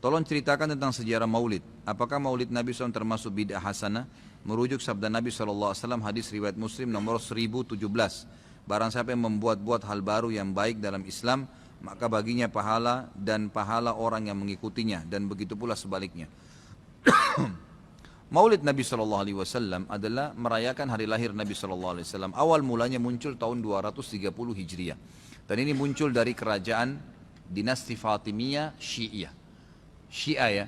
Tolong ceritakan tentang sejarah maulid. Apakah maulid Nabi SAW termasuk bid'ah hasanah? Merujuk sabda Nabi SAW, hadis riwayat Muslim nomor 1017. Barang siapa yang membuat-buat hal baru yang baik dalam Islam, maka baginya pahala dan pahala orang yang mengikutinya, dan begitu pula sebaliknya. Maulid Nabi SAW adalah merayakan hari lahir Nabi SAW. Awal mulanya muncul tahun 230 Hijriah. Dan ini muncul dari kerajaan dinasti Fatimiyah Syiah. Syiah ya,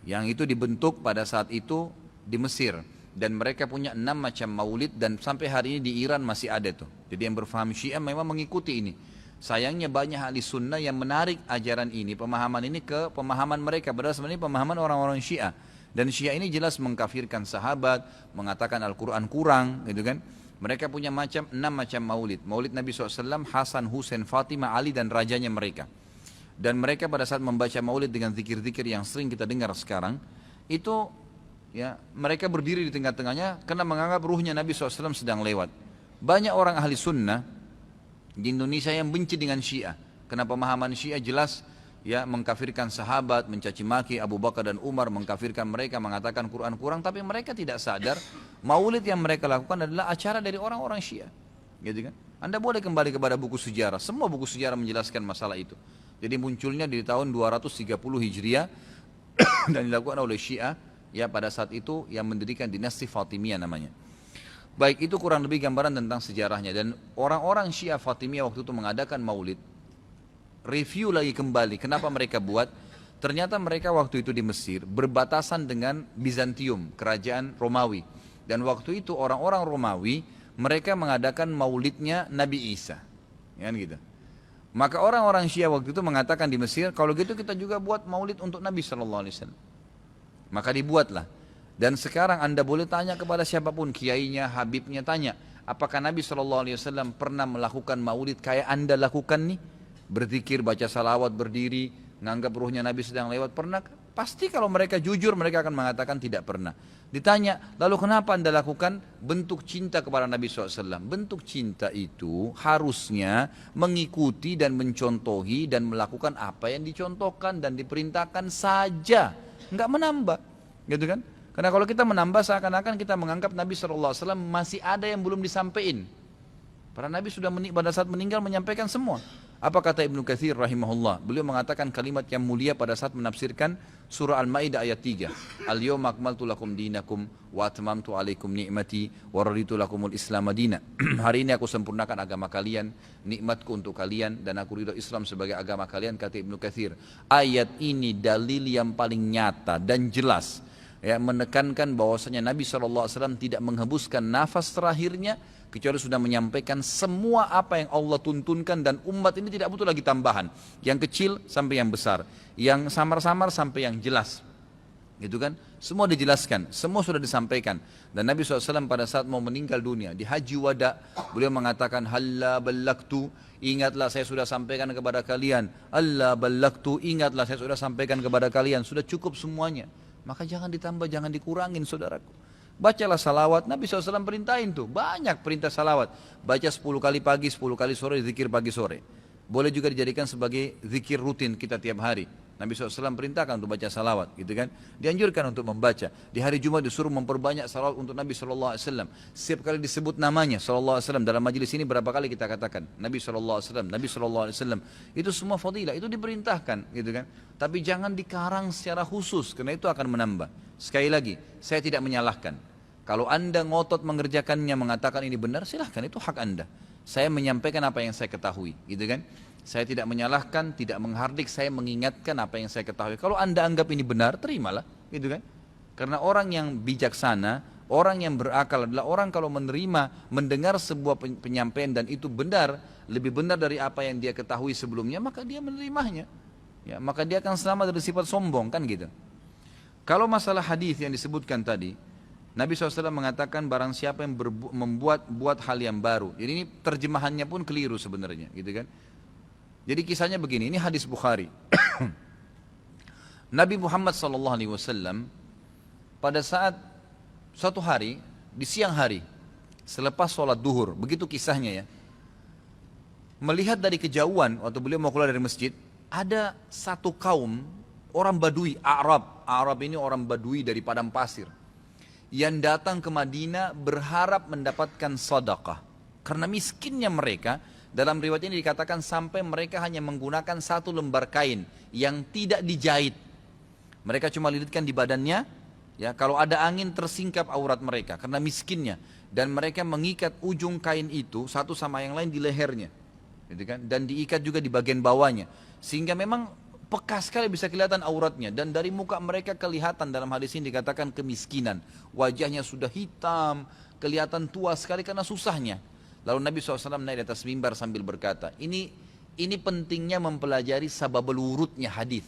yang itu dibentuk pada saat itu di Mesir. Dan mereka punya 6 macam maulid, dan sampai hari ini di Iran masih ada tuh. Jadi yang berfaham Syiah memang mengikuti ini. Sayangnya banyak ahli sunnah yang menarik ajaran ini, pemahaman ini ke pemahaman mereka, padahal sebenarnya pemahaman orang-orang Syiah. Dan Syiah ini jelas mengkafirkan sahabat, mengatakan Al-Quran kurang, gitu kan. Mereka punya 6 macam maulid. Maulid Nabi SAW, Hasan, Husain, Fatimah, Ali, dan rajanya mereka. Dan mereka pada saat membaca maulid dengan zikir-zikir yang sering kita dengar sekarang, itu ya mereka berdiri di tengah-tengahnya karena menganggap ruhnya Nabi SAW sedang lewat. Banyak orang ahli sunnah di Indonesia yang benci dengan Syiah, karena pemahaman Syiah jelas ya mengkafirkan sahabat, mencaci maki Abu Bakar dan Umar, mengkafirkan mereka, mengatakan Quran kurang, tapi mereka tidak sadar maulid yang mereka lakukan adalah acara dari orang-orang Syiah, gitu kan? Anda boleh kembali kepada buku sejarah, semua buku sejarah menjelaskan masalah itu. Jadi munculnya di tahun 230 Hijriah dan dilakukan oleh Syiah ya pada saat itu yang mendirikan dinasti Fatimiyah namanya. Baik, itu kurang lebih gambaran tentang sejarahnya. Dan orang-orang Syiah Fatimiyah waktu itu mengadakan maulid. Review lagi kembali kenapa mereka buat. Ternyata mereka waktu itu di Mesir berbatasan dengan Bizantium, kerajaan Romawi. Dan waktu itu orang-orang Romawi mereka mengadakan maulidnya Nabi Isa, kan gitu. Maka orang-orang Syiah waktu itu mengatakan di Mesir, kalau gitu kita juga buat maulid untuk Nabi SAW. Maka dibuatlah. Dan sekarang Anda boleh tanya kepada siapapun, kiainya, habibnya, tanya, apakah Nabi SAW pernah melakukan maulid kayak Anda lakukan nih? Berzikir, baca salawat, berdiri, menganggap ruhnya Nabi sedang lewat, pernah? Pasti kalau mereka jujur, mereka akan mengatakan tidak pernah. Ditanya, lalu kenapa Anda lakukan? Bentuk cinta kepada Nabi SAW. Bentuk cinta itu harusnya mengikuti dan mencontohi dan melakukan apa yang dicontohkan dan diperintahkan saja, nggak menambah, gitu kan? Karena kalau kita menambah, seakan-akan kita menganggap Nabi SAW masih ada yang belum disampaikan. Para Nabi sudah pada saat meninggal menyampaikan semua. Apa kata Ibnu Katsir rahimahullah? Beliau mengatakan kalimat yang mulia pada saat menafsirkan surah Al-Maidah ayat 3. Al-yawma akmaltu lakum dinakum wa atmamtu alaikum ni'mati wa raditu lakumul Islam madina. Hari ini aku sempurnakan agama kalian, nikmatku untuk kalian, dan aku ridho Islam sebagai agama kalian, kata Ibnu Katsir. Ayat ini dalil yang paling nyata dan jelas ya, menekankan bahwasanya Nabi SAW tidak menghembuskan nafas terakhirnya kecuali sudah menyampaikan semua apa yang Allah tuntunkan, dan umat ini tidak butuh lagi tambahan, yang kecil sampai yang besar, yang samar-samar sampai yang jelas, gitu kan? Semua dijelaskan, semua sudah disampaikan. Dan Nabi SAW pada saat mau meninggal dunia di Haji Wada, beliau mengatakan halla ballagtu, ingatlah saya sudah sampaikan kepada kalian. Allah ballagtu, ingatlah saya sudah sampaikan kepada kalian. Sudah cukup semuanya, maka jangan ditambah, jangan dikurangin, saudaraku. Bacalah salawat, Nabi SAW perintahin tuh, banyak perintah salawat. Baca 10 kali pagi, 10 kali sore, zikir pagi sore. Boleh juga dijadikan sebagai zikir rutin kita tiap hari. Nabi SAW perintahkan untuk baca salawat, gitu kan. Dianjurkan untuk membaca. Di hari Jumat disuruh memperbanyak salawat untuk Nabi SAW. Setiap kali disebut namanya SAW, dalam majelis ini berapa kali kita katakan Nabi SAW, Nabi SAW. Itu semua fadilah, itu diperintahkan, gitu kan. Tapi jangan dikarang secara khusus, karena itu akan menambah. Sekali lagi, saya tidak menyalahkan. Kalau Anda ngotot mengerjakannya, mengatakan ini benar, silahkan, itu hak Anda. Saya menyampaikan apa yang saya ketahui, gitu kan. Saya tidak menyalahkan, tidak menghardik, saya mengingatkan apa yang saya ketahui. Kalau Anda anggap ini benar, terimalah, gitu kan. Karena orang yang bijaksana, orang yang berakal adalah orang kalau menerima, mendengar sebuah penyampaian dan itu benar, lebih benar dari apa yang dia ketahui sebelumnya, maka dia menerimanya. Ya, maka dia akan selamat dari sifat sombong, kan gitu. Kalau masalah hadis yang disebutkan tadi, Nabi SAW mengatakan barang siapa yang membuat hal yang baru. Jadi ini terjemahannya pun keliru sebenarnya, gitu kan. Jadi kisahnya begini, ini hadis Bukhari. Nabi Muhammad SAW pada saat suatu hari, di siang hari, selepas sholat duhur, begitu kisahnya ya, melihat dari kejauhan waktu beliau mau keluar dari masjid, ada satu kaum Orang Badui, Arab. Arab ini orang Badui dari padang pasir. Yang datang ke Madinah berharap mendapatkan sedekah. Karena miskinnya mereka, dalam riwayat ini dikatakan sampai mereka hanya menggunakan satu lembar kain yang tidak dijahit. Mereka cuma lilitkan di badannya, ya, kalau ada angin tersingkap aurat mereka karena miskinnya. Dan mereka mengikat ujung kain itu satu sama yang lain di lehernya, gitu kan? Dan diikat juga di bagian bawahnya. Sehingga memang peka sekali bisa kelihatan auratnya. Dan dari muka mereka kelihatan, dalam hadis ini dikatakan kemiskinan. Wajahnya sudah hitam, kelihatan tua sekali karena susahnya. Lalu Nabi SAW naik di atas mimbar sambil berkata, ini pentingnya mempelajari sababul wurudnya hadis.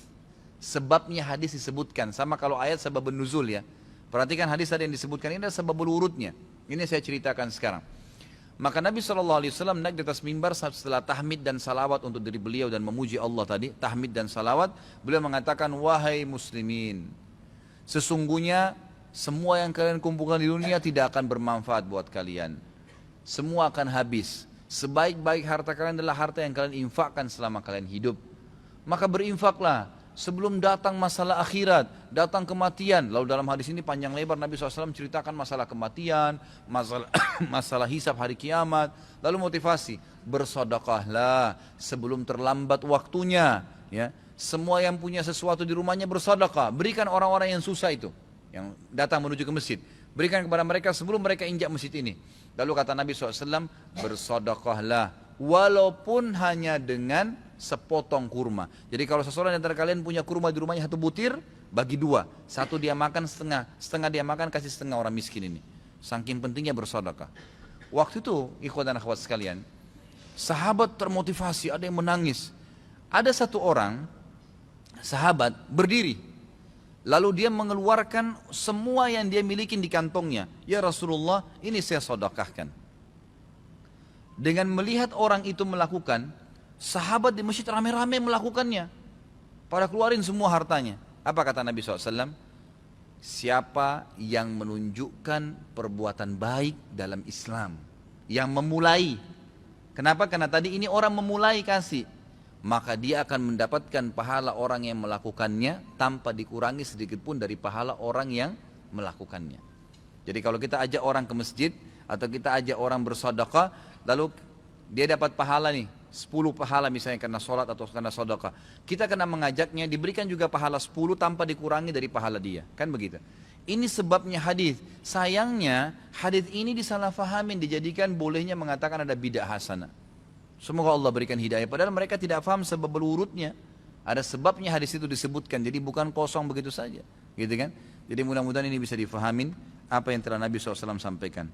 Sebabnya hadis disebutkan, sama kalau ayat sababun nuzul ya. Perhatikan hadis tadi yang disebutkan, ini adalah sababul wurudnya. Ini saya ceritakan sekarang. Maka Nabi SAW naik di atas mimbar setelah tahmid dan salawat untuk diri beliau dan memuji Allah tadi, tahmid dan salawat, beliau mengatakan, wahai muslimin, sesungguhnya semua yang kalian kumpulkan di dunia tidak akan bermanfaat buat kalian. Semua akan habis. Sebaik-baik harta kalian adalah harta yang kalian infakkan selama kalian hidup. Maka berinfaklah sebelum datang masalah akhirat, datang kematian. Lalu dalam hadis ini panjang lebar Nabi SAW ceritakan masalah kematian, masalah hisab hari kiamat. Lalu motivasi, bersedekahlah sebelum terlambat waktunya. Ya, semua yang punya sesuatu di rumahnya bersedekah. Berikan orang-orang yang susah itu, yang datang menuju ke masjid. Berikan kepada mereka sebelum mereka injak masjid ini. Lalu kata Nabi SAW, bersedekahlah walaupun hanya dengan sepotong kurma. Jadi kalau seseorang antara kalian punya kurma di rumahnya satu butir, bagi dua. Satu dia makan setengah, setengah dia makan, kasih setengah orang miskin ini. Saking pentingnya bersedekah. Waktu itu, ikhwan dan akhwat sekalian, sahabat termotivasi, ada yang menangis. Ada satu orang, sahabat berdiri. Lalu dia mengeluarkan semua yang dia miliki di kantongnya. Ya Rasulullah, ini saya sedekahkan. Dengan melihat orang itu melakukan, sahabat di masjid rame-rame melakukannya. Pada keluarin semua hartanya. Apa kata Nabi SAW? Siapa yang menunjukkan perbuatan baik dalam Islam, yang memulai. Kenapa? Karena tadi ini orang memulai kasih. Maka dia akan mendapatkan pahala orang yang melakukannya tanpa dikurangi sedikit pun dari pahala orang yang melakukannya. Jadi kalau kita ajak orang ke masjid atau kita ajak orang bersedekah, lalu dia dapat pahala nih, 10 pahala misalnya karena sholat atau karena sedekah. Kita kena mengajaknya, diberikan juga pahala 10 tanpa dikurangi dari pahala dia. Kan begitu. Ini sebabnya hadis. Sayangnya hadis ini disalahfahamin, dijadikan bolehnya mengatakan ada bidah hasanah. Semoga Allah berikan hidayah. Padahal mereka tidak faham sebab urutnya. Ada sebabnya hadis itu disebutkan. Jadi bukan kosong begitu saja. Gitu kan? Jadi mudah-mudahan ini bisa difahamin apa yang telah Nabi SAW sampaikan.